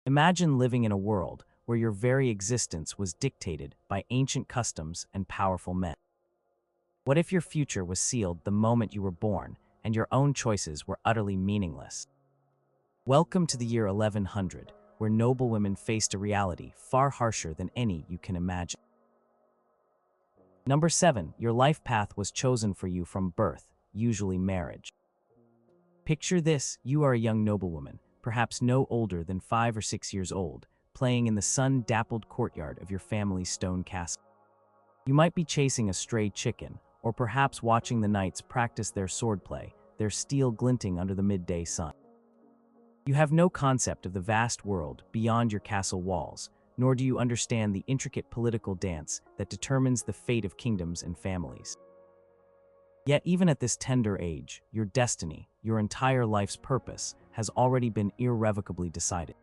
Imagine living in a world where your very existence was dictated by ancient customs and powerful men. What if your future was sealed the moment you were born and your own choices were utterly meaningless? Welcome to the year 1100, where noblewomen faced a reality far harsher than any you can imagine. Number 7. Your life path was chosen for you from birth, usually marriage. Picture this: you are a young noblewoman, perhaps no older than 5 or 6 years old, playing in the sun-dappled courtyard of your family's stone castle. You might be chasing a stray chicken, or perhaps watching the knights practice their swordplay, their steel glinting under the midday sun. You have no concept of the vast world beyond your castle walls, nor do you understand the intricate political dance that determines the fate of kingdoms and families. Yet even at this tender age, your destiny, your entire life's purpose, has already been irrevocably decided.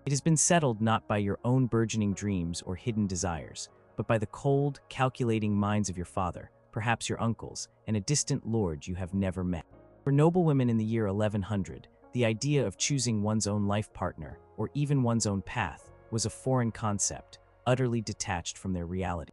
It has been settled not by your own burgeoning dreams or hidden desires, but by the cold, calculating minds of your father, perhaps your uncles, and a distant lord you have never met. For noblewomen in the year 1100, the idea of choosing one's own life partner, or even one's own path, was a foreign concept, utterly detached from their reality.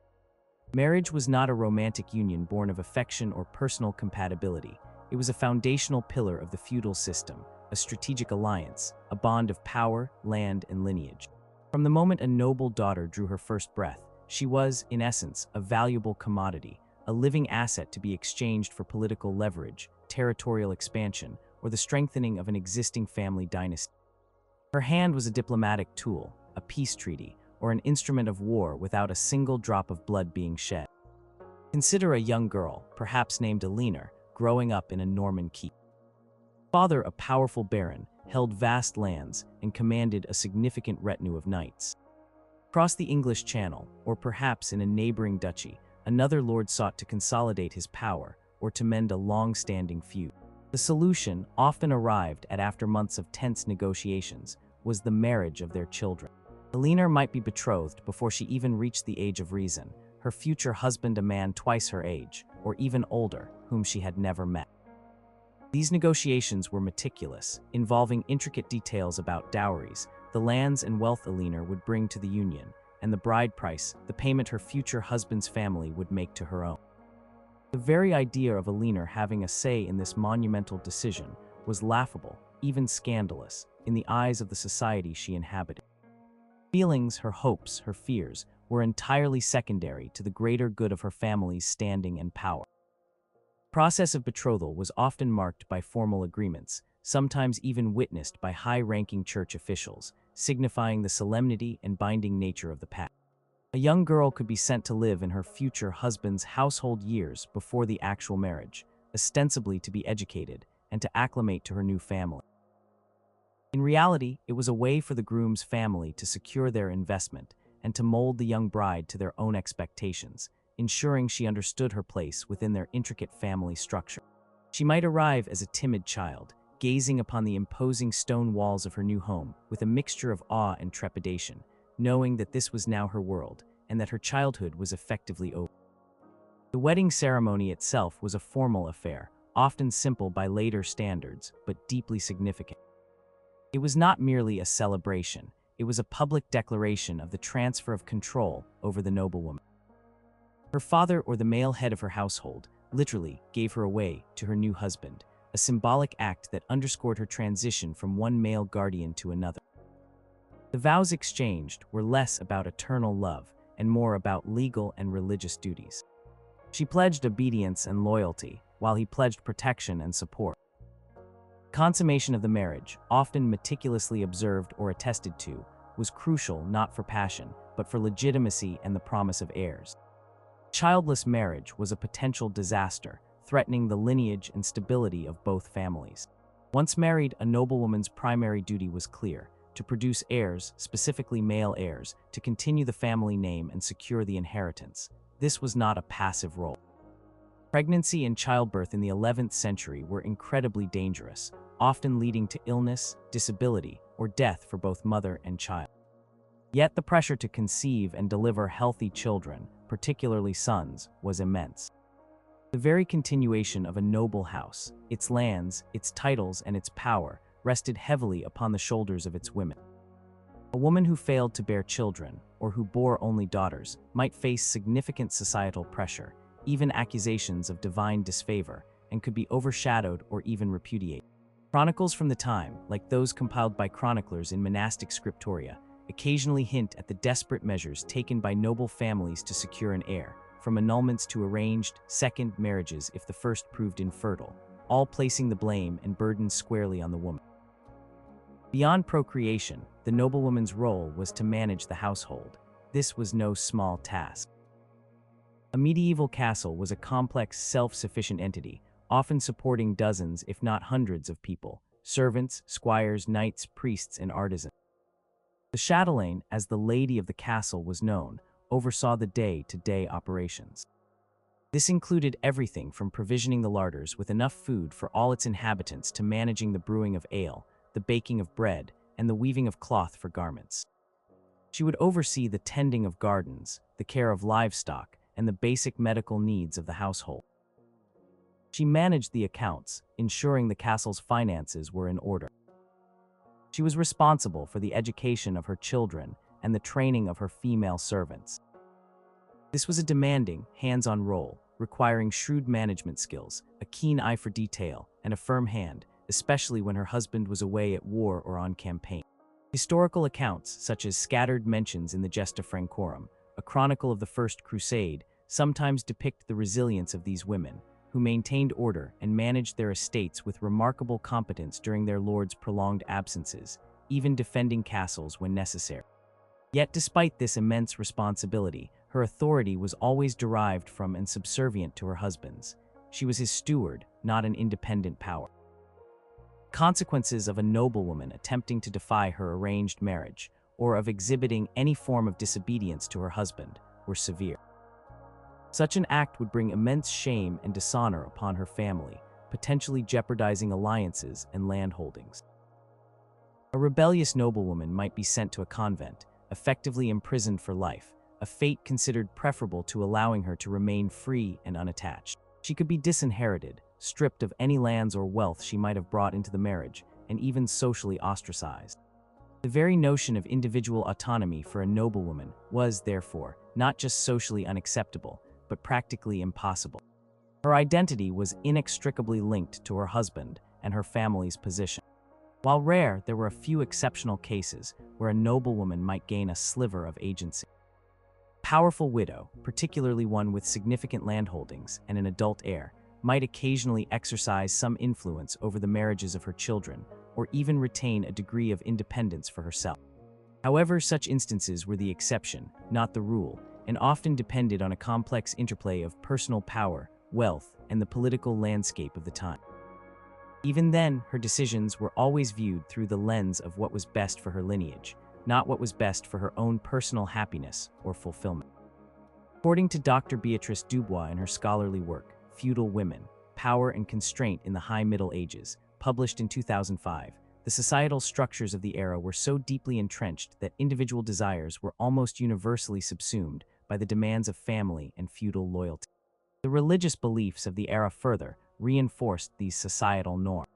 Marriage was not a romantic union born of affection or personal compatibility. It was a foundational pillar of the feudal system, a strategic alliance, a bond of power, land, and lineage. From the moment a noble daughter drew her first breath, she was, in essence, a valuable commodity, a living asset to be exchanged for political leverage, territorial expansion, or the strengthening of an existing family dynasty. Her hand was a diplomatic tool, a peace treaty, or an instrument of war without a single drop of blood being shed. Consider a young girl, perhaps named Eleanor, growing up in a Norman keep. Father, a powerful baron, held vast lands and commanded a significant retinue of knights. Across the English Channel, or perhaps in a neighboring duchy, another lord sought to consolidate his power or to mend a long-standing feud. The solution, often arrived at after months of tense negotiations, was the marriage of their children. Eleanor might be betrothed before she even reached the age of reason, her future husband a man twice her age, or even older, whom she had never met. These negotiations were meticulous, involving intricate details about dowries, the lands and wealth Eleanor would bring to the union, and the bride price, the payment her future husband's family would make to her own. The very idea of Eleanor having a say in this monumental decision was laughable, even scandalous, in the eyes of the society she inhabited. Feelings, her hopes, her fears, were entirely secondary to the greater good of her family's standing and power. The process of betrothal was often marked by formal agreements, sometimes even witnessed by high-ranking church officials, signifying the solemnity and binding nature of the pact. A young girl could be sent to live in her future husband's household years before the actual marriage, ostensibly to be educated and to acclimate to her new family. In reality, it was a way for the groom's family to secure their investment and to mold the young bride to their own expectations, ensuring she understood her place within their intricate family structure. She might arrive as a timid child, gazing upon the imposing stone walls of her new home with a mixture of awe and trepidation, knowing that this was now her world and that her childhood was effectively over. The wedding ceremony itself was a formal affair, often simple by later standards, but deeply significant. It was not merely a celebration, it was a public declaration of the transfer of control over the noblewoman. Her father, or the male head of her household, literally gave her away to her new husband, a symbolic act that underscored her transition from one male guardian to another. The vows exchanged were less about eternal love and more about legal and religious duties. She pledged obedience and loyalty, while he pledged protection and support. Consummation of the marriage, often meticulously observed or attested to, was crucial not for passion, but for legitimacy and the promise of heirs. Childless marriage was a potential disaster, threatening the lineage and stability of both families. Once married, a noblewoman's primary duty was clear: to produce heirs, specifically male heirs, to continue the family name and secure the inheritance. This was not a passive role. Pregnancy and childbirth in the 11th century were incredibly dangerous, often leading to illness, disability, or death for both mother and child. Yet the pressure to conceive and deliver healthy children, particularly sons, was immense. The very continuation of a noble house, its lands, its titles, and its power, rested heavily upon the shoulders of its women. A woman who failed to bear children, or who bore only daughters, might face significant societal pressure, even accusations of divine disfavor, and could be overshadowed or even repudiated. Chronicles from the time, like those compiled by chroniclers in monastic scriptoria, occasionally hint at the desperate measures taken by noble families to secure an heir, from annulments to arranged, second marriages if the first proved infertile, all placing the blame and burden squarely on the woman. Beyond procreation, the noblewoman's role was to manage the household. This was no small task. A medieval castle was a complex, self-sufficient entity, often supporting dozens, if not hundreds of people, servants, squires, knights, priests, and artisans. The chatelaine, as the lady of the castle was known, oversaw the day-to-day operations. This included everything from provisioning the larders with enough food for all its inhabitants to managing the brewing of ale, the baking of bread, and the weaving of cloth for garments. She would oversee the tending of gardens, the care of livestock, and the basic medical needs of the household. She managed the accounts, ensuring the castle's finances were in order. She was responsible for the education of her children and the training of her female servants. This was a demanding, hands-on role, requiring shrewd management skills, a keen eye for detail, and a firm hand, especially when her husband was away at war or on campaign. Historical accounts, such as scattered mentions in the Gesta Francorum, a chronicle of the First Crusade, sometimes depict the resilience of these women, who maintained order and managed their estates with remarkable competence during their lord's prolonged absences, even defending castles when necessary. Yet despite this immense responsibility, her authority was always derived from and subservient to her husband's. She was his steward, not an independent power. Consequences of a noblewoman attempting to defy her arranged marriage, or of exhibiting any form of disobedience to her husband, were severe. Such an act would bring immense shame and dishonor upon her family, potentially jeopardizing alliances and landholdings. A rebellious noblewoman might be sent to a convent, effectively imprisoned for life, a fate considered preferable to allowing her to remain free and unattached. She could be disinherited, stripped of any lands or wealth she might have brought into the marriage, and even socially ostracized. The very notion of individual autonomy for a noblewoman was, therefore, not just socially unacceptable, but practically impossible. Her identity was inextricably linked to her husband and her family's position. While rare, there were a few exceptional cases where a noblewoman might gain a sliver of agency. A powerful widow, particularly one with significant landholdings and an adult heir, might occasionally exercise some influence over the marriages of her children, or even retain a degree of independence for herself. However, such instances were the exception, not the rule, and often depended on a complex interplay of personal power, wealth, and the political landscape of the time. Even then, her decisions were always viewed through the lens of what was best for her lineage, not what was best for her own personal happiness or fulfillment. According to Dr. Beatrice Dubois in her scholarly work, Feudal Women, Power and Constraint in the High Middle Ages, published in 2005, the societal structures of the era were so deeply entrenched that individual desires were almost universally subsumed by the demands of family and feudal loyalty. The religious beliefs of the era further reinforced these societal norms.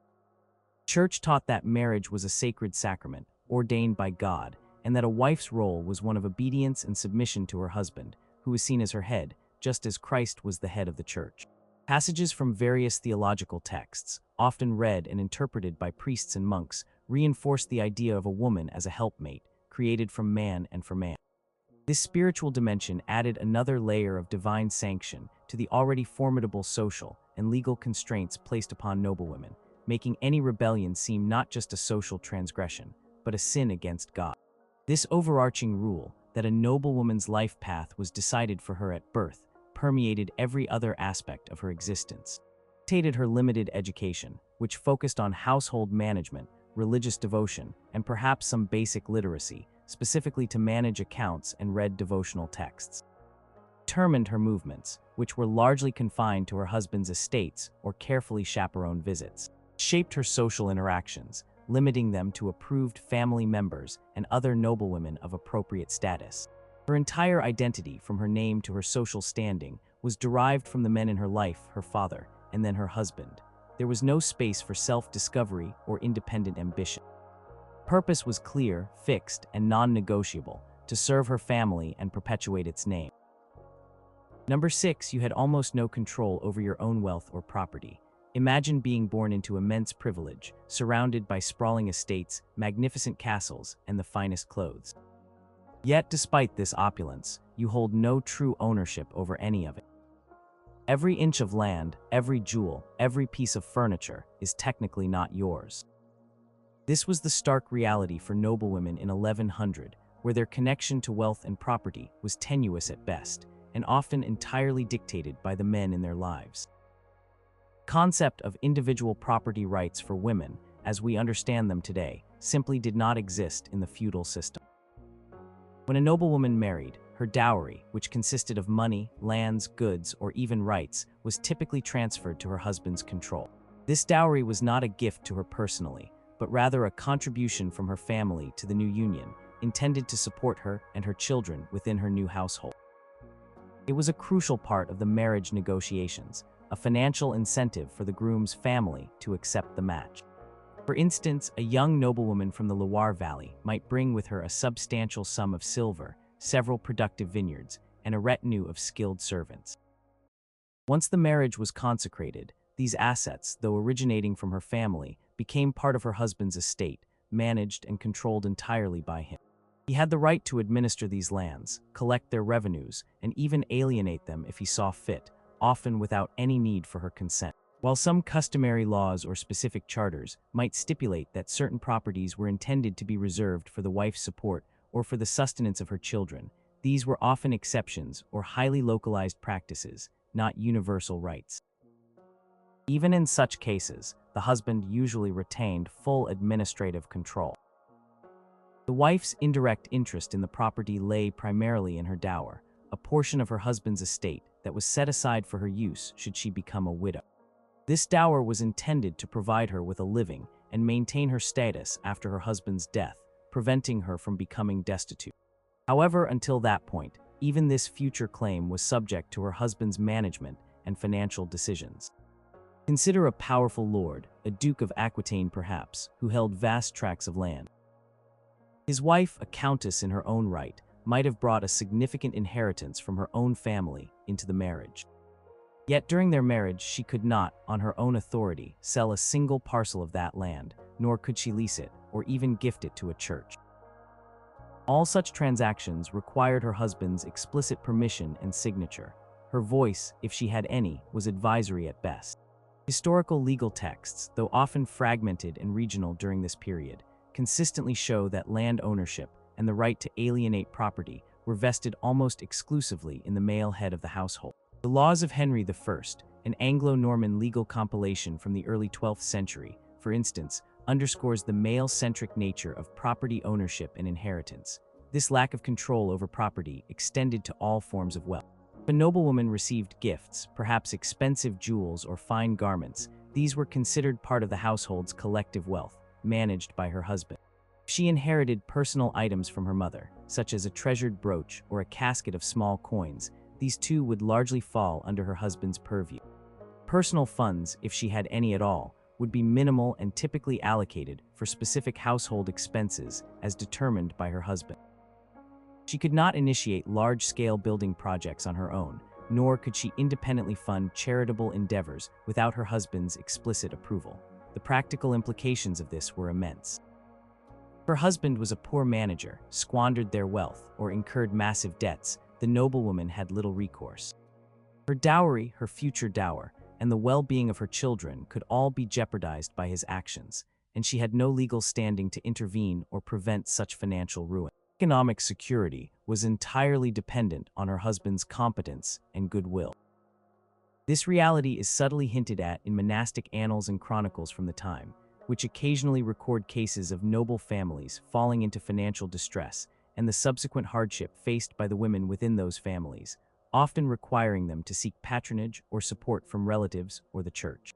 The Church taught that marriage was a sacred sacrament, ordained by God, and that a wife's role was one of obedience and submission to her husband, who was seen as her head, just as Christ was the head of the Church. Passages from various theological texts, often read and interpreted by priests and monks, reinforced the idea of a woman as a helpmate, created from man and for man. This spiritual dimension added another layer of divine sanction to the already formidable social and legal constraints placed upon noblewomen, making any rebellion seem not just a social transgression, but a sin against God. This overarching rule, that a noblewoman's life path was decided for her at birth, permeated every other aspect of her existence. It dictated her limited education, which focused on household management, religious devotion, and perhaps some basic literacy, specifically to manage accounts and read devotional texts. It determined her movements, which were largely confined to her husband's estates or carefully chaperoned visits. It shaped her social interactions, limiting them to approved family members and other noblewomen of appropriate status. Her entire identity, from her name to her social standing, was derived from the men in her life, her father, and then her husband. There was no space for self-discovery or independent ambition. purpose was clear, fixed, and non-negotiable: to serve her family and perpetuate its name. Number 6, you had almost no control over your own wealth or property. Imagine being born into immense privilege, surrounded by sprawling estates, magnificent castles, and the finest clothes. Yet, despite this opulence, you hold no true ownership over any of it. Every inch of land, every jewel, every piece of furniture is technically not yours. This was the stark reality for noblewomen in 1100, where their connection to wealth and property was tenuous at best, and often entirely dictated by the men in their lives. The concept of individual property rights for women, as we understand them today, simply did not exist in the feudal system. When a noblewoman married, her dowry, which consisted of money, lands, goods, or even rights, was typically transferred to her husband's control. This dowry was not a gift to her personally, but rather a contribution from her family to the new union, intended to support her and her children within her new household. It was a crucial part of the marriage negotiations, a financial incentive for the groom's family to accept the match. For instance, a young noblewoman from the Loire Valley might bring with her a substantial sum of silver, several productive vineyards, and a retinue of skilled servants. Once the marriage was consecrated, these assets, though originating from her family, became part of her husband's estate, managed and controlled entirely by him. He had the right to administer these lands, collect their revenues, and even alienate them if he saw fit, often without any need for her consent. While some customary laws or specific charters might stipulate that certain properties were intended to be reserved for the wife's support or for the sustenance of her children, these were often exceptions or highly localized practices, not universal rights. Even in such cases, the husband usually retained full administrative control. The wife's indirect interest in the property lay primarily in her dower, a portion of her husband's estate that was set aside for her use should she become a widow. This dower was intended to provide her with a living and maintain her status after her husband's death, preventing her from becoming destitute. However, until that point, even this future claim was subject to her husband's management and financial decisions. Consider a powerful lord, a Duke of Aquitaine perhaps, who held vast tracts of land. His wife, a countess in her own right, might have brought a significant inheritance from her own family into the marriage. Yet during their marriage, she could not, on her own authority, sell a single parcel of that land, nor could she lease it, or even gift it to a church. All such transactions required her husband's explicit permission and signature. Her voice, if she had any, was advisory at best. Historical legal texts, though often fragmented and regional during this period, consistently show that land ownership and the right to alienate property were vested almost exclusively in the male head of the household. The Laws of Henry I, an Anglo-Norman legal compilation from the early 12th century, for instance, underscores the male-centric nature of property ownership and inheritance. This lack of control over property extended to all forms of wealth. If a noblewoman received gifts, perhaps expensive jewels or fine garments, these were considered part of the household's collective wealth, managed by her husband. If she inherited personal items from her mother, such as a treasured brooch or a casket of small coins, these too would largely fall under her husband's purview. Personal funds, if she had any at all, would be minimal and typically allocated for specific household expenses as determined by her husband. She could not initiate large-scale building projects on her own, nor could she independently fund charitable endeavors without her husband's explicit approval. The practical implications of this were immense. If her husband was a poor manager, squandered their wealth, or incurred massive debts, the noblewoman had little recourse. Her dowry, her future dower, and the well-being of her children could all be jeopardized by his actions, and she had no legal standing to intervene or prevent such financial ruin. Economic security was entirely dependent on her husband's competence and goodwill. This reality is subtly hinted at in monastic annals and chronicles from the time, which occasionally record cases of noble families falling into financial distress and the subsequent hardship faced by the women within those families, often requiring them to seek patronage or support from relatives or the church.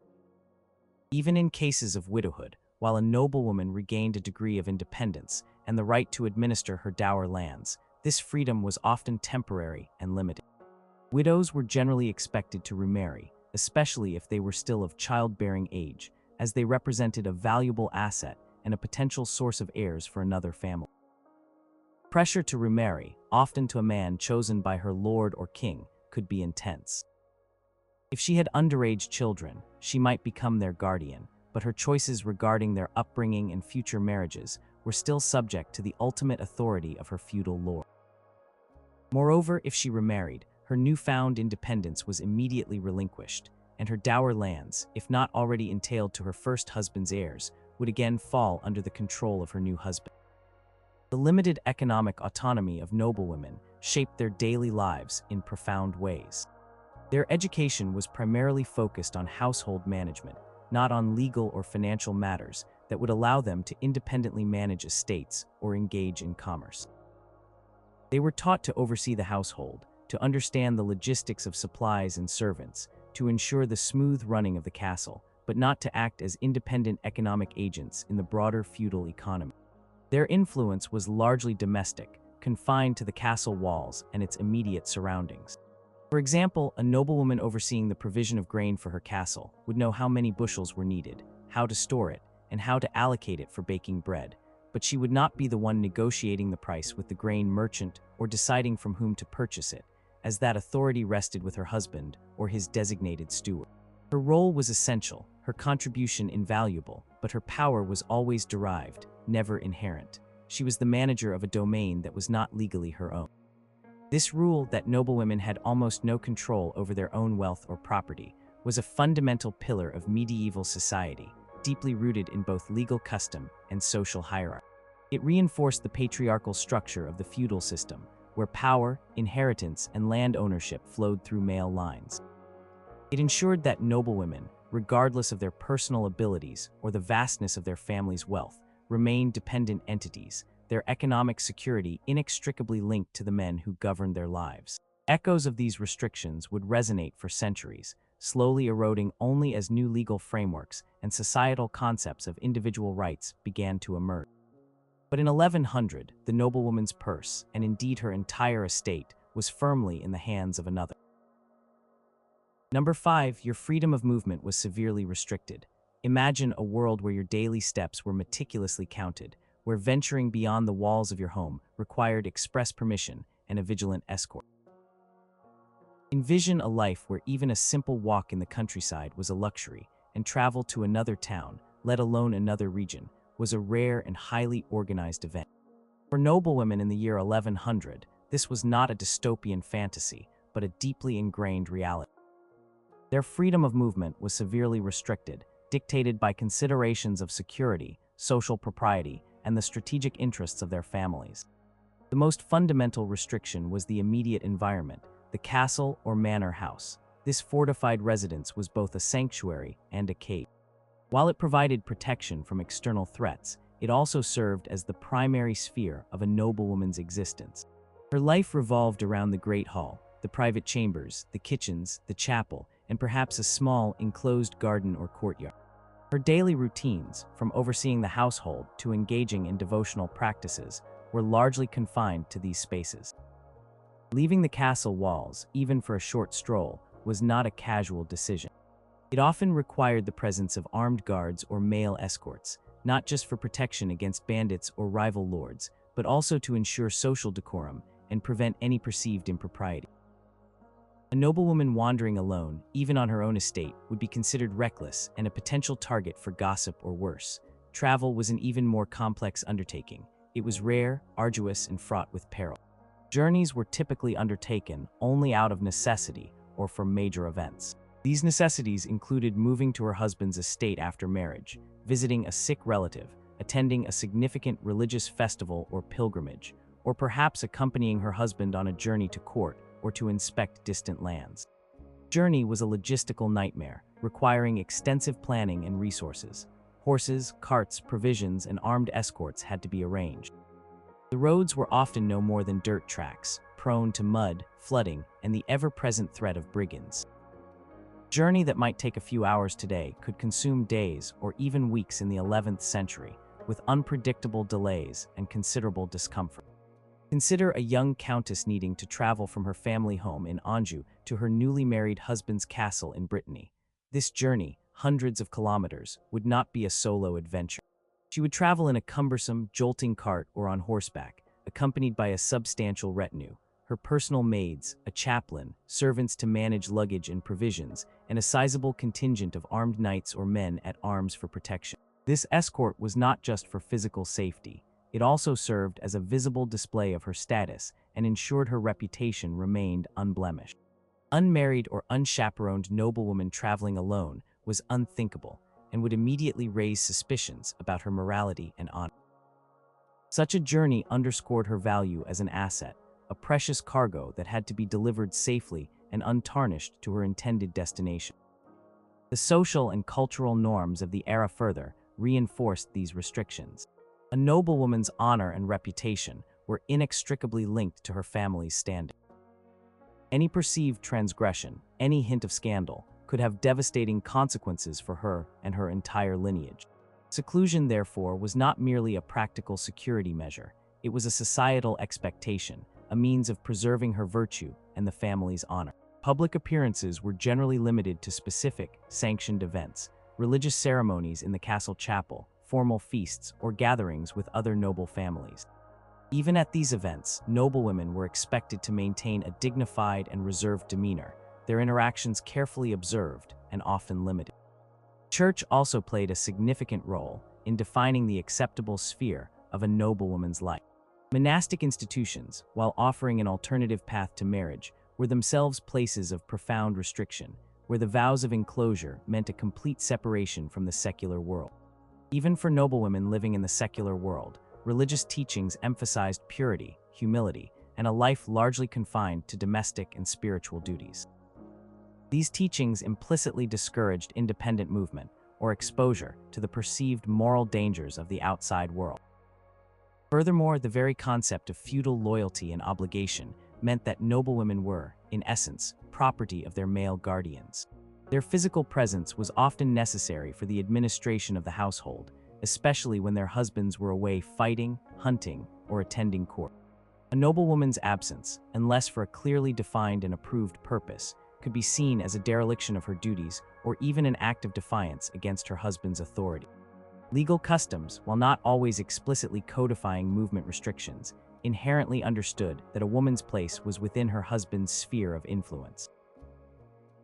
Even in cases of widowhood, while a noblewoman regained a degree of independence and the right to administer her dower lands, this freedom was often temporary and limited. Widows were generally expected to remarry, especially if they were still of childbearing age, as they represented a valuable asset and a potential source of heirs for another family. Pressure to remarry, often to a man chosen by her lord or king, could be intense. If she had underage children, she might become their guardian, but her choices regarding their upbringing and future marriages were still subject to the ultimate authority of her feudal lord. Moreover, if she remarried, her newfound independence was immediately relinquished, and her dower lands, if not already entailed to her first husband's heirs, would again fall under the control of her new husband. The limited economic autonomy of noblewomen shaped their daily lives in profound ways. Their education was primarily focused on household management, not on legal or financial matters that would allow them to independently manage estates or engage in commerce. They were taught to oversee the household, to understand the logistics of supplies and servants, to ensure the smooth running of the castle, but not to act as independent economic agents in the broader feudal economy. Their influence was largely domestic, confined to the castle walls and its immediate surroundings. For example, a noblewoman overseeing the provision of grain for her castle would know how many bushels were needed, how to store it, and how to allocate it for baking bread, but she would not be the one negotiating the price with the grain merchant or deciding from whom to purchase it, as that authority rested with her husband or his designated steward. Her role was essential, her contribution invaluable, but her power was always derived, never inherent. She was the manager of a domain that was not legally her own. This rule that noblewomen had almost no control over their own wealth or property was a fundamental pillar of medieval society, deeply rooted in both legal custom and social hierarchy. It reinforced the patriarchal structure of the feudal system, where power, inheritance, and land ownership flowed through male lines. It ensured that noblewomen, regardless of their personal abilities or the vastness of their family's wealth, remained dependent entities, their economic security inextricably linked to the men who governed their lives. Echoes of these restrictions would resonate for centuries, slowly eroding only as new legal frameworks and societal concepts of individual rights began to emerge. But in 1100, the noblewoman's purse, and indeed her entire estate, was firmly in the hands of another. Number 5, your freedom of movement was severely restricted. Imagine a world where your daily steps were meticulously counted, where venturing beyond the walls of your home required express permission and a vigilant escort. Envision a life where even a simple walk in the countryside was a luxury, and travel to another town, let alone another region, was a rare and highly organized event. For noblewomen in the year 1100, this was not a dystopian fantasy, but a deeply ingrained reality. Their freedom of movement was severely restricted, dictated by considerations of security, social propriety, and the strategic interests of their families. The most fundamental restriction was the immediate environment, the castle or manor house. This fortified residence was both a sanctuary and a cage. While it provided protection from external threats, it also served as the primary sphere of a noblewoman's existence. Her life revolved around the Great Hall, the private chambers, the kitchens, the chapel, and perhaps a small, enclosed garden or courtyard. Her daily routines, from overseeing the household to engaging in devotional practices, were largely confined to these spaces. Leaving the castle walls, even for a short stroll, was not a casual decision. It often required the presence of armed guards or male escorts, not just for protection against bandits or rival lords, but also to ensure social decorum and prevent any perceived impropriety. A noblewoman wandering alone, even on her own estate, would be considered reckless and a potential target for gossip or worse. Travel was an even more complex undertaking. It was rare, arduous, and fraught with peril. Journeys were typically undertaken only out of necessity or for major events. These necessities included moving to her husband's estate after marriage, visiting a sick relative, attending a significant religious festival or pilgrimage, or perhaps accompanying her husband on a journey to court or to inspect distant lands. Journey was a logistical nightmare, requiring extensive planning and resources. Horses, carts, provisions, and armed escorts had to be arranged. The roads were often no more than dirt tracks, prone to mud, flooding, and the ever-present threat of brigands. A journey that might take a few hours today could consume days or even weeks in the 11th century, with unpredictable delays and considerable discomfort. Consider a young countess needing to travel from her family home in Anjou to her newly married husband's castle in Brittany. This journey, hundreds of kilometers, would not be a solo adventure. She would travel in a cumbersome, jolting cart or on horseback, accompanied by a substantial retinue. Her personal maids, a chaplain, servants to manage luggage and provisions, and a sizable contingent of armed knights or men at arms for protection. This escort was not just for physical safety. It also served as a visible display of her status and ensured her reputation remained unblemished. Unmarried or unchaperoned noblewoman traveling alone was unthinkable and would immediately raise suspicions about her morality and honor. Such a journey underscored her value as an asset, a precious cargo that had to be delivered safely and untarnished to her intended destination. The social and cultural norms of the era further reinforced these restrictions. A noblewoman's honor and reputation were inextricably linked to her family's standing. Any perceived transgression, any hint of scandal, could have devastating consequences for her and her entire lineage. Seclusion, therefore, was not merely a practical security measure. It was a societal expectation, a means of preserving her virtue and the family's honor. Public appearances were generally limited to specific, sanctioned events, religious ceremonies in the castle chapel, formal feasts, or gatherings with other noble families. Even at these events, noblewomen were expected to maintain a dignified and reserved demeanor, their interactions carefully observed and often limited. Church also played a significant role in defining the acceptable sphere of a noblewoman's life. Monastic institutions, while offering an alternative path to marriage, were themselves places of profound restriction, where the vows of enclosure meant a complete separation from the secular world. Even for noblewomen living in the secular world, religious teachings emphasized purity, humility, and a life largely confined to domestic and spiritual duties. These teachings implicitly discouraged independent movement or exposure to the perceived moral dangers of the outside world. Furthermore, the very concept of feudal loyalty and obligation meant that noblewomen were, in essence, property of their male guardians. Their physical presence was often necessary for the administration of the household, especially when their husbands were away fighting, hunting, or attending court. A noblewoman's absence, unless for a clearly defined and approved purpose, could be seen as a dereliction of her duties or even an act of defiance against her husband's authority. Legal customs, while not always explicitly codifying movement restrictions, inherently understood that a woman's place was within her husband's sphere of influence.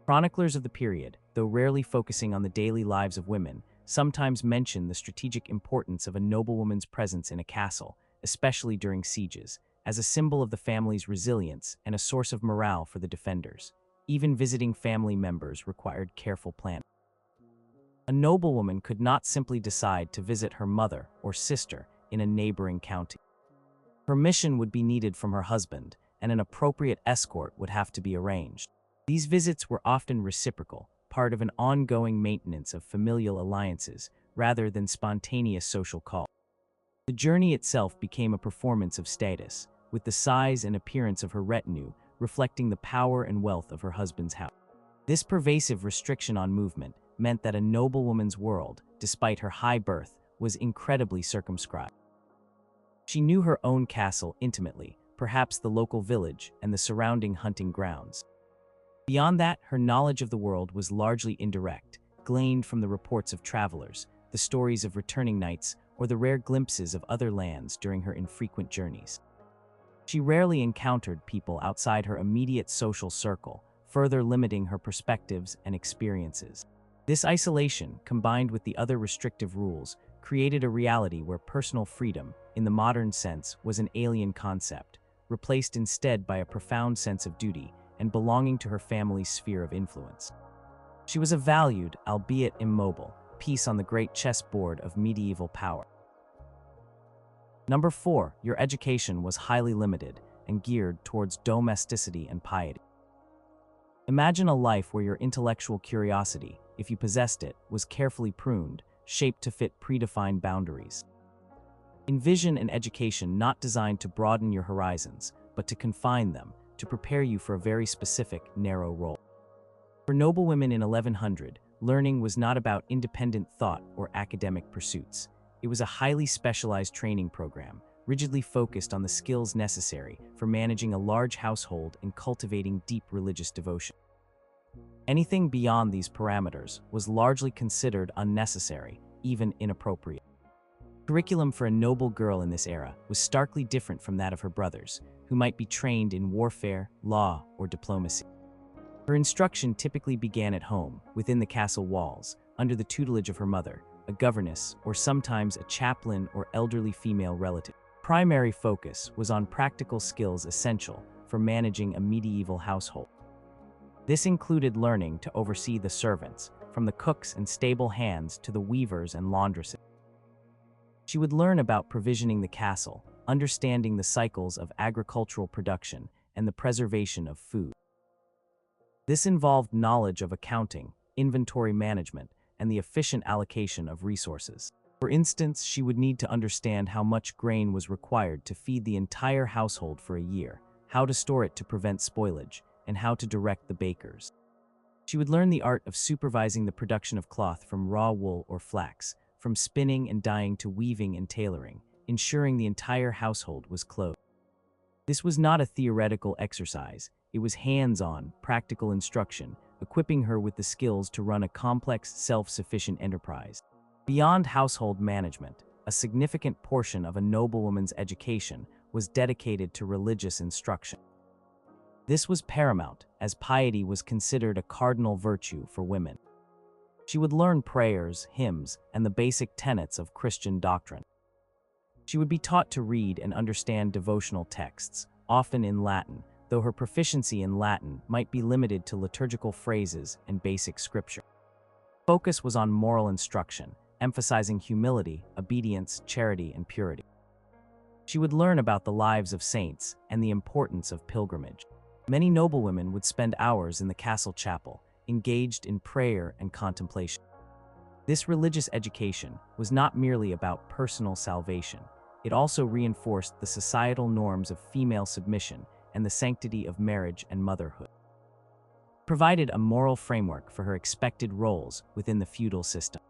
Chroniclers of the period, though rarely focusing on the daily lives of women, sometimes mention the strategic importance of a noblewoman's presence in a castle, especially during sieges, as a symbol of the family's resilience and a source of morale for the defenders. Even visiting family members required careful planning. A noblewoman could not simply decide to visit her mother or sister in a neighboring county. Permission would be needed from her husband, and an appropriate escort would have to be arranged. These visits were often reciprocal, part of an ongoing maintenance of familial alliances, rather than spontaneous social calls. The journey itself became a performance of status, with the size and appearance of her retinue reflecting the power and wealth of her husband's house. This pervasive restriction on movement meant that a noblewoman's world, despite her high birth, was incredibly circumscribed. She knew her own castle intimately, perhaps the local village and the surrounding hunting grounds. Beyond that, her knowledge of the world was largely indirect, gleaned from the reports of travelers, the stories of returning knights, or the rare glimpses of other lands during her infrequent journeys. She rarely encountered people outside her immediate social circle, further limiting her perspectives and experiences. This isolation, combined with the other restrictive rules, created a reality where personal freedom, in the modern sense, was an alien concept, replaced instead by a profound sense of duty and belonging to her family's sphere of influence. She was a valued, albeit immobile, piece on the great chessboard of medieval power. Number 4, your education was highly limited and geared towards domesticity and piety. Imagine a life where your intellectual curiosity, if you possessed it, was carefully pruned, shaped to fit predefined boundaries. Envision an education not designed to broaden your horizons, but to confine them, to prepare you for a very specific, narrow role. For noblewomen in 1100, learning was not about independent thought or academic pursuits. It was a highly specialized training program, rigidly focused on the skills necessary for managing a large household and cultivating deep religious devotion. Anything beyond these parameters was largely considered unnecessary, even inappropriate. Curriculum for a noble girl in this era was starkly different from that of her brothers, who might be trained in warfare, law, or diplomacy. Her instruction typically began at home, within the castle walls, under the tutelage of her mother, a governess, or sometimes a chaplain or elderly female relative. Primary focus was on practical skills essential for managing a medieval household. This included learning to oversee the servants, from the cooks and stable hands to the weavers and laundresses. She would learn about provisioning the castle, understanding the cycles of agricultural production, and the preservation of food. This involved knowledge of accounting, inventory management, and the efficient allocation of resources. For instance, she would need to understand how much grain was required to feed the entire household for a year, how to store it to prevent spoilage, and how to direct the bakers. She would learn the art of supervising the production of cloth from raw wool or flax, from spinning and dyeing to weaving and tailoring, ensuring the entire household was clothed. This was not a theoretical exercise, it was hands-on, practical instruction, equipping her with the skills to run a complex, self-sufficient enterprise. Beyond household management, a significant portion of a noblewoman's education was dedicated to religious instruction. This was paramount, as piety was considered a cardinal virtue for women. She would learn prayers, hymns, and the basic tenets of Christian doctrine. She would be taught to read and understand devotional texts, often in Latin, though her proficiency in Latin might be limited to liturgical phrases and basic scripture. Focus was on moral instruction, emphasizing humility, obedience, charity, and purity. She would learn about the lives of saints and the importance of pilgrimage. Many noblewomen would spend hours in the castle chapel, engaged in prayer and contemplation. This religious education was not merely about personal salvation. It also reinforced the societal norms of female submission and the sanctity of marriage and motherhood. It provided a moral framework for her expected roles within the feudal system.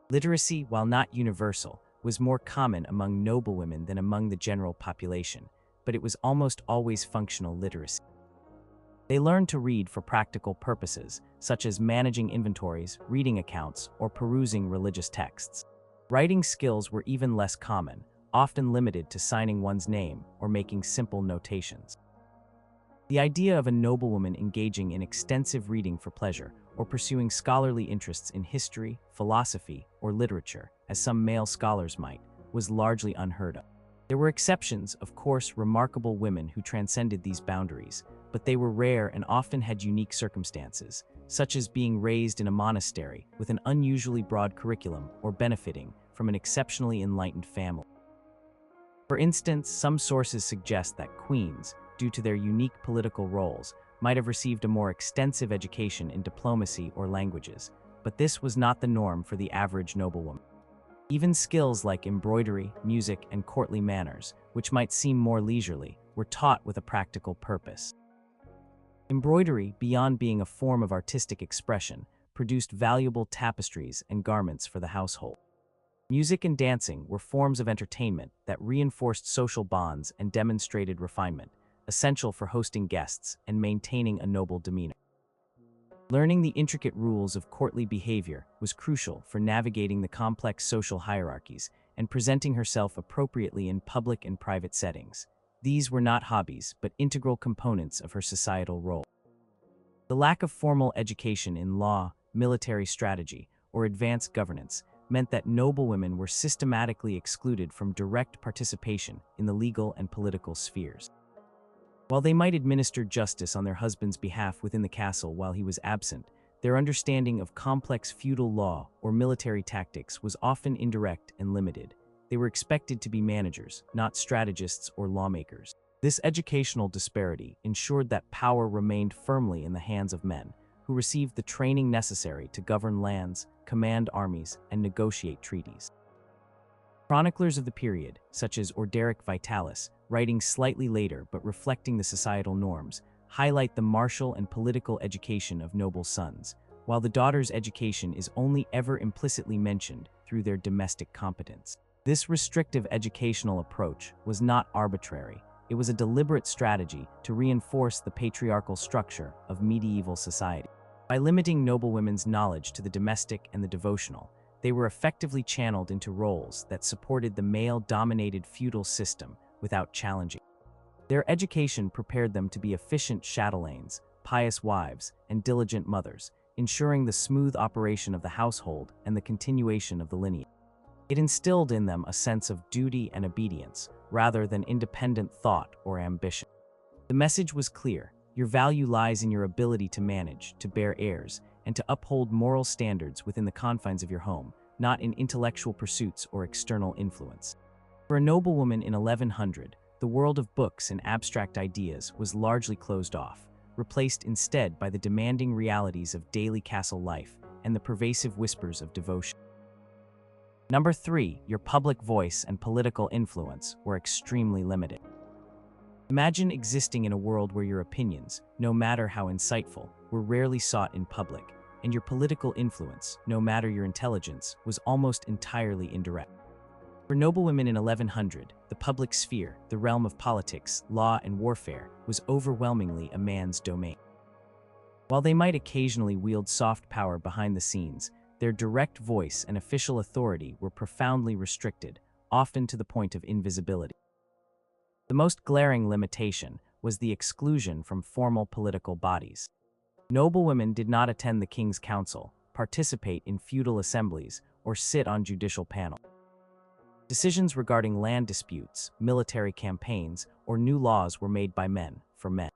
Literacy, while not universal, was more common among noblewomen than among the general population, but it was almost always functional literacy. They learned to read for practical purposes, such as managing inventories, reading accounts, or perusing religious texts. Writing skills were even less common, often limited to signing one's name or making simple notations. The idea of a noblewoman engaging in extensive reading for pleasure or pursuing scholarly interests in history, philosophy, or literature, as some male scholars might, was largely unheard of. There were exceptions, of course, remarkable women who transcended these boundaries, but they were rare and often had unique circumstances, such as being raised in a monastery with an unusually broad curriculum or benefiting from an exceptionally enlightened family. For instance, some sources suggest that queens, due to their unique political roles, might have received a more extensive education in diplomacy or languages, but this was not the norm for the average noblewoman. Even skills like embroidery, music, and courtly manners, which might seem more leisurely, were taught with a practical purpose. Embroidery, beyond being a form of artistic expression, produced valuable tapestries and garments for the household. Music and dancing were forms of entertainment that reinforced social bonds and demonstrated refinement, essential for hosting guests and maintaining a noble demeanor. Learning the intricate rules of courtly behavior was crucial for navigating the complex social hierarchies and presenting herself appropriately in public and private settings. These were not hobbies, but integral components of her societal role. The lack of formal education in law, military strategy, or advanced governance meant that noblewomen were systematically excluded from direct participation in the legal and political spheres. While they might administer justice on their husband's behalf within the castle while he was absent, their understanding of complex feudal law or military tactics was often indirect and limited. They were expected to be managers, not strategists or lawmakers. This educational disparity ensured that power remained firmly in the hands of men, who received the training necessary to govern lands, command armies, and negotiate treaties. Chroniclers of the period, such as Orderic Vitalis, writing slightly later but reflecting the societal norms, highlight the martial and political education of noble sons, while the daughter's education is only ever implicitly mentioned through their domestic competence. This restrictive educational approach was not arbitrary. It was a deliberate strategy to reinforce the patriarchal structure of medieval society. By limiting noblewomen's knowledge to the domestic and the devotional, They were effectively channeled into roles that supported the male-dominated feudal system without challenging. Their education prepared them to be efficient chatelaines, pious wives, and diligent mothers, ensuring the smooth operation of the household and the continuation of the lineage. It instilled in them a sense of duty and obedience, rather than independent thought or ambition. The message was clear: your value lies in your ability to manage, to bear heirs, and to uphold moral standards within the confines of your home, not in intellectual pursuits or external influence. For a noblewoman in 1100, the world of books and abstract ideas was largely closed off, replaced instead by the demanding realities of daily castle life and the pervasive whispers of devotion. Number 3, your public voice and political influence were extremely limited. Imagine existing in a world where your opinions, no matter how insightful, were rarely sought in public, and your political influence, no matter your intelligence, was almost entirely indirect. For noblewomen in 1100, the public sphere, the realm of politics, law, and warfare, was overwhelmingly a man's domain. While they might occasionally wield soft power behind the scenes, their direct voice and official authority were profoundly restricted, often to the point of invisibility. The most glaring limitation was the exclusion from formal political bodies. Noblewomen did not attend the king's council, participate in feudal assemblies, or sit on judicial panels. Decisions regarding land disputes, military campaigns, or new laws were made by men, for men.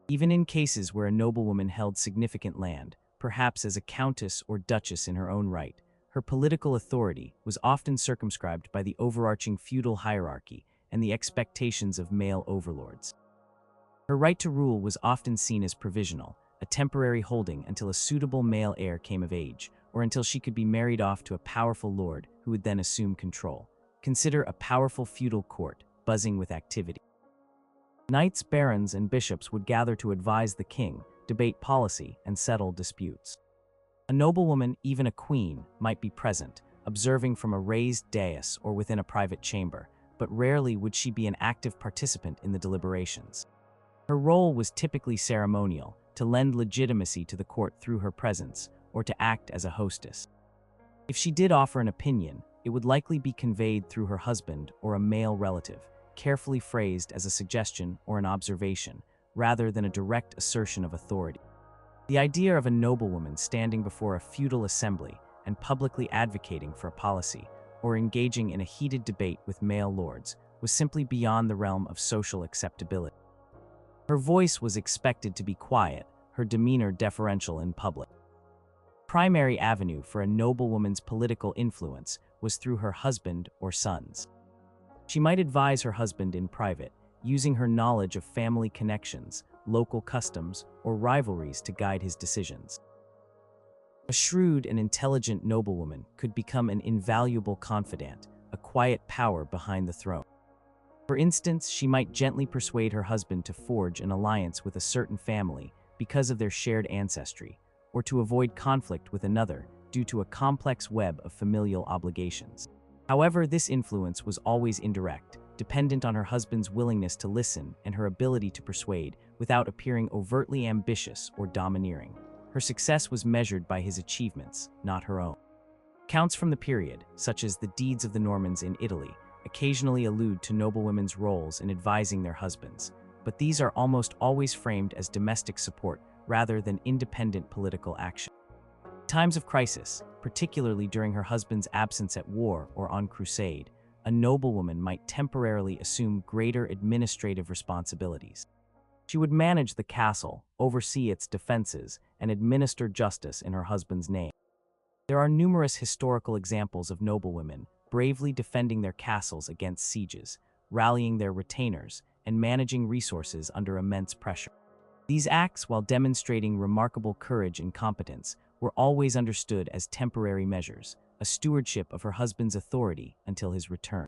Even in cases where a noblewoman held significant land, perhaps as a countess or duchess in her own right, her political authority was often circumscribed by the overarching feudal hierarchy and the expectations of male overlords. Her right to rule was often seen as provisional, a temporary holding until a suitable male heir came of age, or until she could be married off to a powerful lord who would then assume control. Consider a powerful feudal court, buzzing with activity. Knights, barons, and bishops would gather to advise the king, debate policy, and settle disputes. A noblewoman, even a queen, might be present, observing from a raised dais or within a private chamber, but rarely would she be an active participant in the deliberations. Her role was typically ceremonial, to lend legitimacy to the court through her presence, or to act as a hostess. If she did offer an opinion, it would likely be conveyed through her husband or a male relative, carefully phrased as a suggestion or an observation, rather than a direct assertion of authority. The idea of a noblewoman standing before a feudal assembly and publicly advocating for a policy, or engaging in a heated debate with male lords, was simply beyond the realm of social acceptability. Her voice was expected to be quiet, her demeanor deferential in public. The primary avenue for a noblewoman's political influence was through her husband or sons. She might advise her husband in private, using her knowledge of family connections, local customs, or rivalries to guide his decisions. A shrewd and intelligent noblewoman could become an invaluable confidant, a quiet power behind the throne. For instance, she might gently persuade her husband to forge an alliance with a certain family because of their shared ancestry, or to avoid conflict with another due to a complex web of familial obligations. However, this influence was always indirect, dependent on her husband's willingness to listen and her ability to persuade without appearing overtly ambitious or domineering. Her success was measured by his achievements, not her own. Accounts from the period, such as the deeds of the Normans in Italy, occasionally allude to noblewomen's roles in advising their husbands, but these are almost always framed as domestic support rather than independent political action. In times of crisis, particularly during her husband's absence at war or on crusade, a noblewoman might temporarily assume greater administrative responsibilities. She would manage the castle, oversee its defenses, and administer justice in her husband's name. There are numerous historical examples of noblewomen bravely defending their castles against sieges, rallying their retainers, and managing resources under immense pressure. These acts, while demonstrating remarkable courage and competence, were always understood as temporary measures, a stewardship of her husband's authority until his return.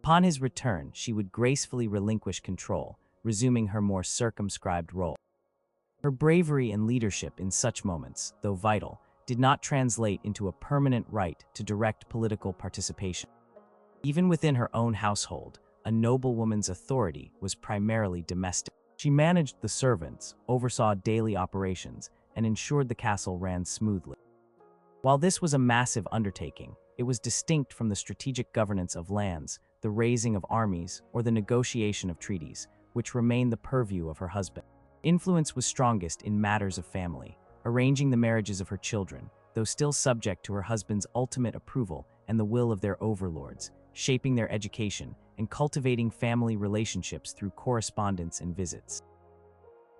Upon his return, she would gracefully relinquish control, resuming her more circumscribed role. Her bravery and leadership in such moments, though vital, did not translate into a permanent right to direct political participation. Even within her own household, a noblewoman's authority was primarily domestic. She managed the servants, oversaw daily operations, and ensured the castle ran smoothly. While this was a massive undertaking, it was distinct from the strategic governance of lands, the raising of armies, or the negotiation of treaties, which remained the purview of her husband. Influence was strongest in matters of family, arranging the marriages of her children, though still subject to her husband's ultimate approval and the will of their overlords, shaping their education and cultivating family relationships through correspondence and visits.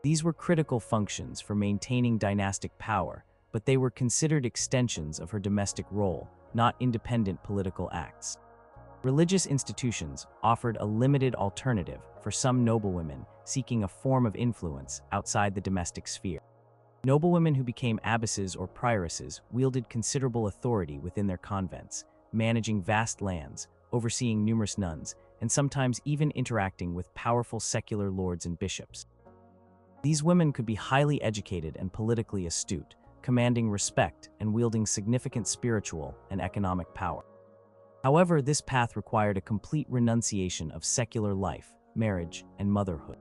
These were critical functions for maintaining dynastic power, but they were considered extensions of her domestic role, not independent political acts. Religious institutions offered a limited alternative for some noblewomen seeking a form of influence outside the domestic sphere. Noblewomen who became abbesses or prioresses wielded considerable authority within their convents, managing vast lands, overseeing numerous nuns, and sometimes even interacting with powerful secular lords and bishops. These women could be highly educated and politically astute, commanding respect and wielding significant spiritual and economic power. However, this path required a complete renunciation of secular life, marriage, and motherhood.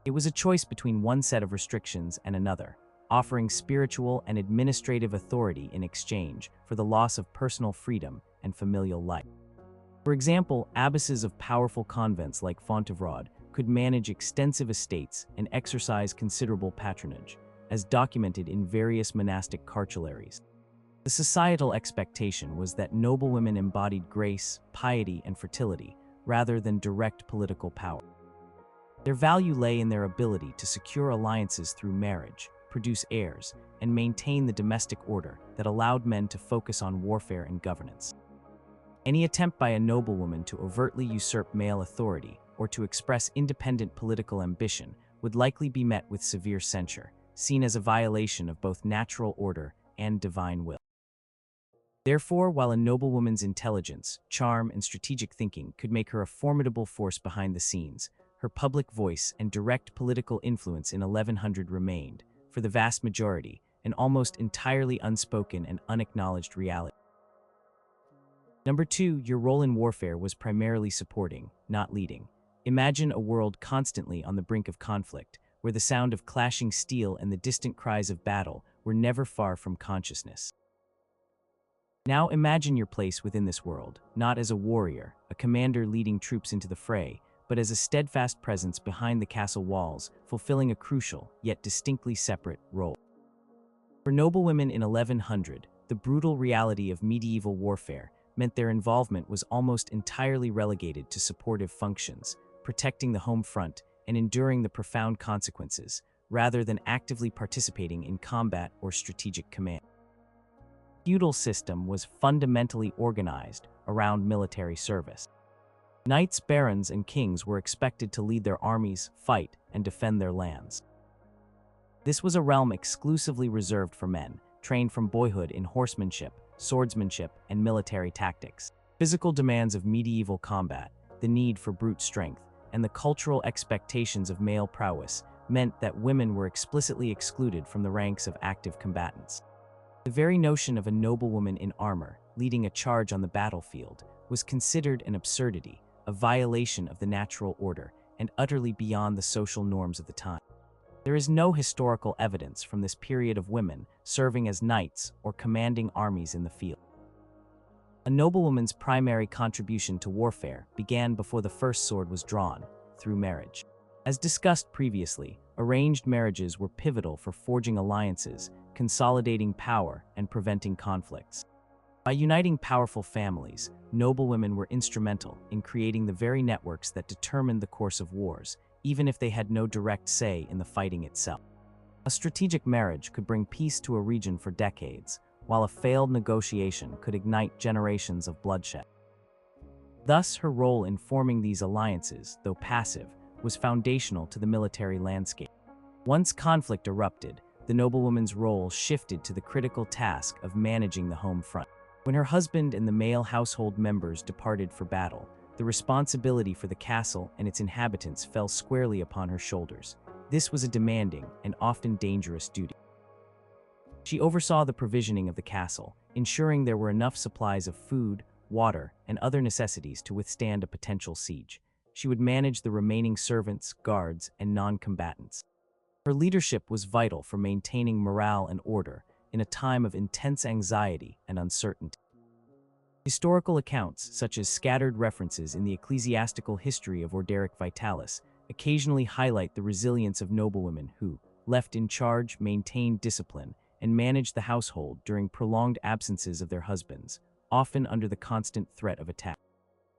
It was a choice between one set of restrictions and another, offering spiritual and administrative authority in exchange for the loss of personal freedom and familial life. For example, abbesses of powerful convents like Fontevraud could manage extensive estates and exercise considerable patronage, as documented in various monastic cartularies. The societal expectation was that noblewomen embodied grace, piety, and fertility, rather than direct political power. Their value lay in their ability to secure alliances through marriage, produce heirs, and maintain the domestic order that allowed men to focus on warfare and governance. Any attempt by a noblewoman to overtly usurp male authority or to express independent political ambition would likely be met with severe censure, seen as a violation of both natural order and divine will. Therefore, while a noblewoman's intelligence, charm, and strategic thinking could make her a formidable force behind the scenes, her public voice and direct political influence in 1100 remained, for the vast majority, an almost entirely unspoken and unacknowledged reality. Number 2, your role in warfare was primarily supporting, not leading. Imagine a world constantly on the brink of conflict, where the sound of clashing steel and the distant cries of battle were never far from consciousness. Now imagine your place within this world, not as a warrior, a commander leading troops into the fray, but as a steadfast presence behind the castle walls, fulfilling a crucial, yet distinctly separate, role. For noblewomen in 1100, the brutal reality of medieval warfare meant their involvement was almost entirely relegated to supportive functions, protecting the home front and enduring the profound consequences, rather than actively participating in combat or strategic command. The feudal system was fundamentally organized around military service. Knights, barons, and kings were expected to lead their armies, fight, and defend their lands. This was a realm exclusively reserved for men, trained from boyhood in horsemanship, swordsmanship, and military tactics. Physical demands of medieval combat, the need for brute strength, and the cultural expectations of male prowess meant that women were explicitly excluded from the ranks of active combatants. The very notion of a noblewoman in armor, leading a charge on the battlefield, was considered an absurdity, a violation of the natural order, and utterly beyond the social norms of the time. There is no historical evidence from this period of women serving as knights or commanding armies in the field. A noblewoman's primary contribution to warfare began before the first sword was drawn, through marriage. As discussed previously, arranged marriages were pivotal for forging alliances, consolidating power, and preventing conflicts. By uniting powerful families, noblewomen were instrumental in creating the very networks that determined the course of wars, even if they had no direct say in the fighting itself. A strategic marriage could bring peace to a region for decades, while a failed negotiation could ignite generations of bloodshed. Thus, her role in forming these alliances, though passive, was foundational to the military landscape. Once conflict erupted, the noblewoman's role shifted to the critical task of managing the home front. When her husband and the male household members departed for battle, the responsibility for the castle and its inhabitants fell squarely upon her shoulders. This was a demanding and often dangerous duty. She oversaw the provisioning of the castle, ensuring there were enough supplies of food, water, and other necessities to withstand a potential siege. She would manage the remaining servants, guards, and non-combatants. Her leadership was vital for maintaining morale and order, in a time of intense anxiety and uncertainty. Historical accounts, such as scattered references in the ecclesiastical history of Orderic Vitalis, occasionally highlight the resilience of noblewomen who, left in charge, maintained discipline, and managed the household during prolonged absences of their husbands, often under the constant threat of attack.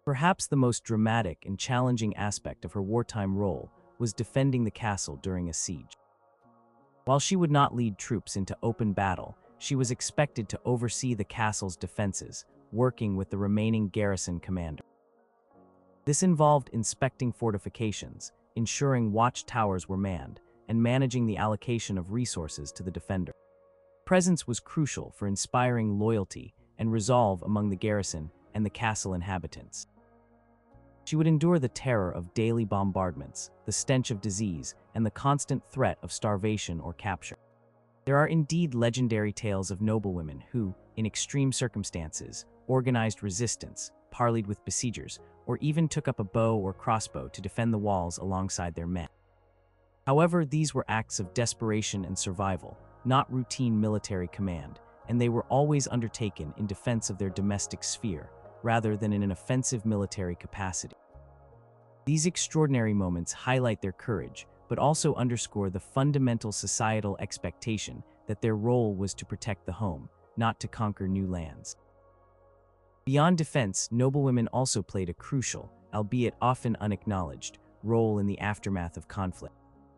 Perhaps the most dramatic and challenging aspect of her wartime role was defending the castle during a siege. While she would not lead troops into open battle, she was expected to oversee the castle's defenses, working with the remaining garrison commander. This involved inspecting fortifications, ensuring watchtowers were manned, and managing the allocation of resources to the defender. Presence was crucial for inspiring loyalty and resolve among the garrison and the castle inhabitants. She would endure the terror of daily bombardments, the stench of disease, and the constant threat of starvation or capture. There are indeed legendary tales of noblewomen who, in extreme circumstances, organized resistance, parleyed with besiegers, or even took up a bow or crossbow to defend the walls alongside their men. However, these were acts of desperation and survival, not routine military command, and they were always undertaken in defense of their domestic sphere, rather than in an offensive military capacity. These extraordinary moments highlight their courage, but also underscore the fundamental societal expectation that their role was to protect the home, not to conquer new lands. Beyond defense, noblewomen also played a crucial, albeit often unacknowledged, role in the aftermath of conflict.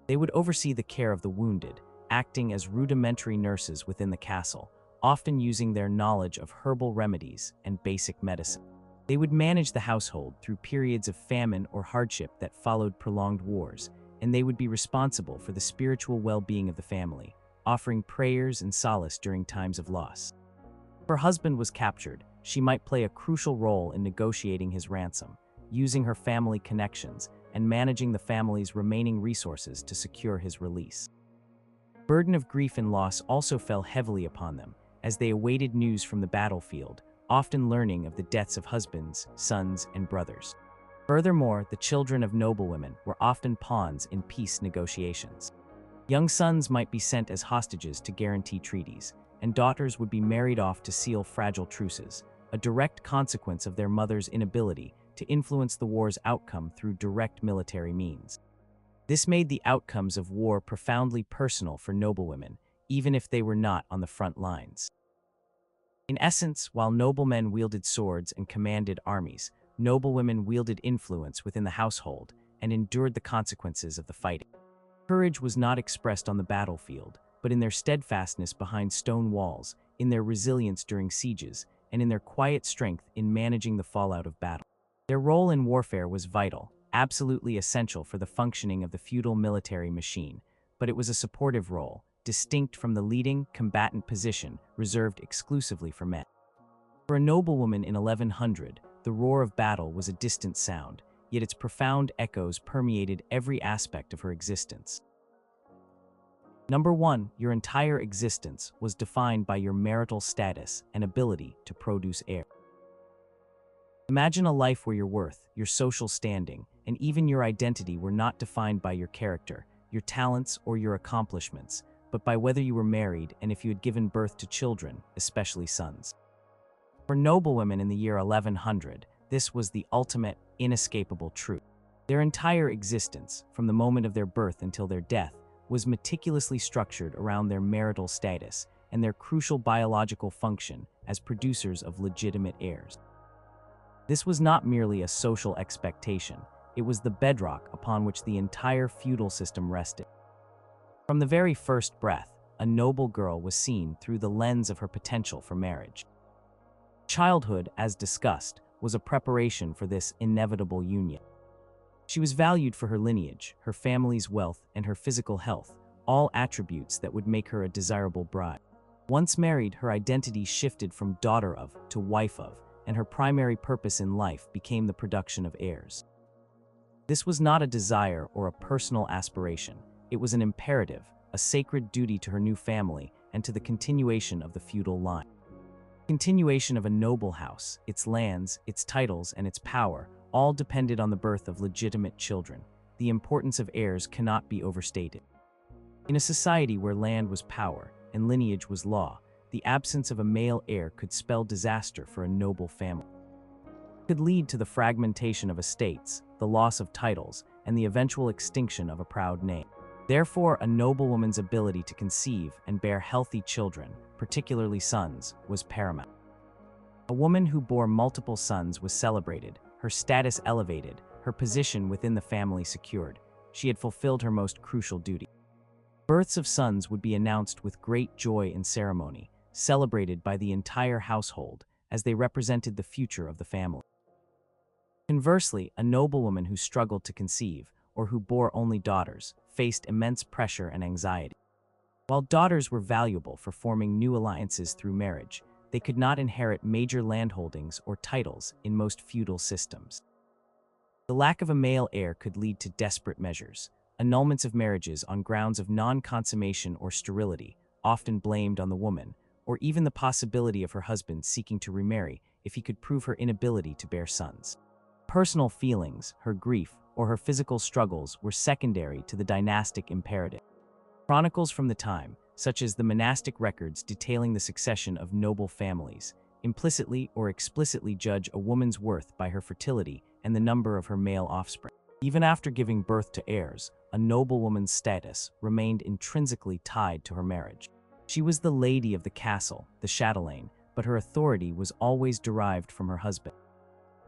They would oversee the care of the wounded, acting as rudimentary nurses within the castle, often using their knowledge of herbal remedies and basic medicine. They would manage the household through periods of famine or hardship that followed prolonged wars, and they would be responsible for the spiritual well-being of the family, offering prayers and solace during times of loss. If her husband was captured, she might play a crucial role in negotiating his ransom, using her family connections and managing the family's remaining resources to secure his release. The burden of grief and loss also fell heavily upon them, as they awaited news from the battlefield, often learning of the deaths of husbands, sons, and brothers. Furthermore, the children of noblewomen were often pawns in peace negotiations. Young sons might be sent as hostages to guarantee treaties, and daughters would be married off to seal fragile truces, a direct consequence of their mother's inability to influence the war's outcome through direct military means. This made the outcomes of war profoundly personal for noblewomen, even if they were not on the front lines. In essence, while noblemen wielded swords and commanded armies, noblewomen wielded influence within the household and endured the consequences of the fighting. Courage was not expressed on the battlefield, but in their steadfastness behind stone walls, in their resilience during sieges, and in their quiet strength in managing the fallout of battle. Their role in warfare was vital, absolutely essential for the functioning of the feudal military machine, but it was a supportive role, distinct from the leading, combatant position reserved exclusively for men. For a noblewoman in 1100, the roar of battle was a distant sound, yet its profound echoes permeated every aspect of her existence. Number 1, your entire existence was defined by your marital status and ability to produce heir. Imagine a life where your worth, your social standing, and even your identity were not defined by your character, your talents, or your accomplishments, but by whether you were married and if you had given birth to children, especially sons. For noblewomen in the year 1100, this was the ultimate, inescapable truth. Their entire existence, from the moment of their birth until their death, was meticulously structured around their marital status and their crucial biological function as producers of legitimate heirs. This was not merely a social expectation, it was the bedrock upon which the entire feudal system rested. From the very first breath, a noble girl was seen through the lens of her potential for marriage. Childhood, as discussed, was a preparation for this inevitable union. She was valued for her lineage, her family's wealth, and her physical health, all attributes that would make her a desirable bride. Once married, her identity shifted from daughter of to wife of, and her primary purpose in life became the production of heirs. This was not a desire or a personal aspiration. It was an imperative, a sacred duty to her new family and to the continuation of the feudal line. Continuation of a noble house, its lands, its titles, and its power all depended on the birth of legitimate children. The importance of heirs cannot be overstated. In a society where land was power, and lineage was law, the absence of a male heir could spell disaster for a noble family. It could lead to the fragmentation of estates, the loss of titles, and the eventual extinction of a proud name. Therefore, a noblewoman's ability to conceive and bear healthy children, particularly sons, was paramount. A woman who bore multiple sons was celebrated, her status elevated, her position within the family secured. She had fulfilled her most crucial duty. Births of sons would be announced with great joy and ceremony, celebrated by the entire household, as they represented the future of the family. Conversely, a noblewoman who struggled to conceive, or who bore only daughters, faced immense pressure and anxiety. While daughters were valuable for forming new alliances through marriage, they could not inherit major landholdings or titles in most feudal systems. The lack of a male heir could lead to desperate measures, annulments of marriages on grounds of non-consummation or sterility, often blamed on the woman, or even the possibility of her husband seeking to remarry if he could prove her inability to bear sons. Personal feelings, her grief, or her physical struggles were secondary to the dynastic imperative. Chronicles from the time, such as the monastic records detailing the succession of noble families, implicitly or explicitly judge a woman's worth by her fertility and the number of her male offspring. Even after giving birth to heirs, a noblewoman's status remained intrinsically tied to her marriage. She was the lady of the castle, the chatelaine, but her authority was always derived from her husband.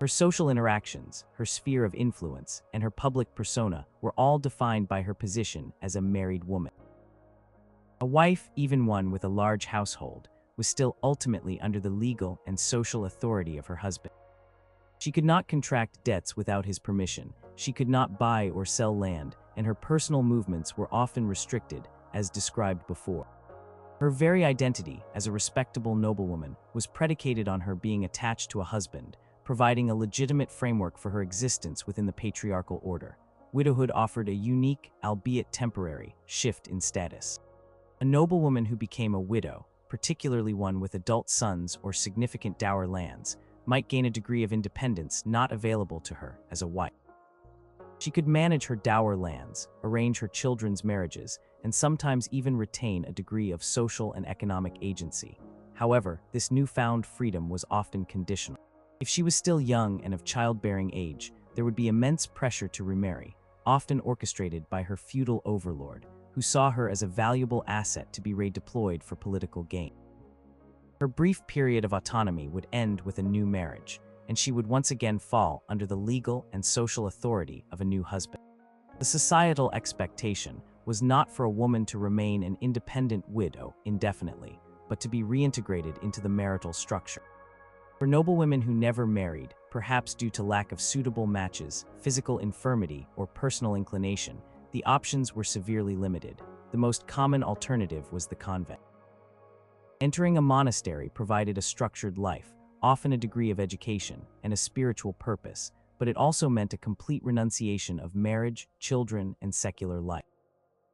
Her social interactions, her sphere of influence, and her public persona were all defined by her position as a married woman. A wife, even one with a large household, was still ultimately under the legal and social authority of her husband. She could not contract debts without his permission, she could not buy or sell land, and her personal movements were often restricted, as described before. Her very identity as a respectable noblewoman was predicated on her being attached to a husband, providing a legitimate framework for her existence within the patriarchal order. Widowhood offered a unique, albeit temporary, shift in status. A noblewoman who became a widow, particularly one with adult sons or significant dower lands, might gain a degree of independence not available to her as a wife. She could manage her dower lands, arrange her children's marriages, and sometimes even retain a degree of social and economic agency. However, this newfound freedom was often conditional. If she was still young and of childbearing age, there would be immense pressure to remarry, often orchestrated by her feudal overlord, who saw her as a valuable asset to be redeployed for political gain. Her brief period of autonomy would end with a new marriage, and she would once again fall under the legal and social authority of a new husband. The societal expectation was not for a woman to remain an independent widow indefinitely, but to be reintegrated into the marital structure. For noblewomen who never married, perhaps due to lack of suitable matches, physical infirmity, or personal inclination, the options were severely limited. The most common alternative was the convent. Entering a monastery provided a structured life, often a degree of education, and a spiritual purpose, but it also meant a complete renunciation of marriage, children, and secular life.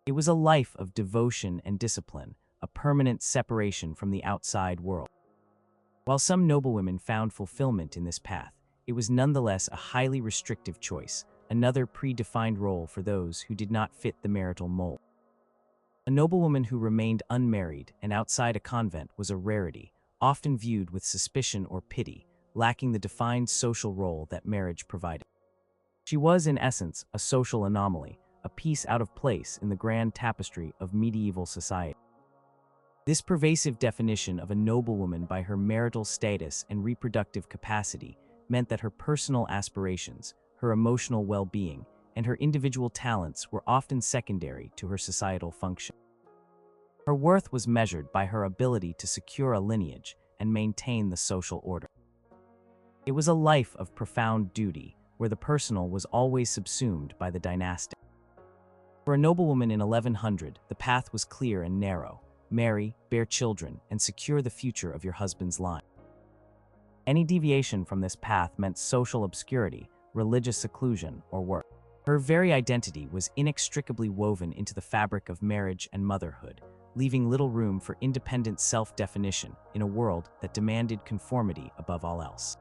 It was a life of devotion and discipline, a permanent separation from the outside world. While some noblewomen found fulfillment in this path, it was nonetheless a highly restrictive choice, another predefined role for those who did not fit the marital mold. A noblewoman who remained unmarried and outside a convent was a rarity, often viewed with suspicion or pity, lacking the defined social role that marriage provided. She was, in essence, a social anomaly, a piece out of place in the grand tapestry of medieval society. This pervasive definition of a noblewoman by her marital status and reproductive capacity meant that her personal aspirations, her emotional well-being, and her individual talents were often secondary to her societal function. Her worth was measured by her ability to secure a lineage and maintain the social order. It was a life of profound duty, where the personal was always subsumed by the dynastic. For a noblewoman in 1100, the path was clear and narrow: marry, bear children, and secure the future of your husband's line. Any deviation from this path meant social obscurity, religious seclusion, or work. Her very identity was inextricably woven into the fabric of marriage and motherhood, leaving little room for independent self-definition in a world that demanded conformity above all else.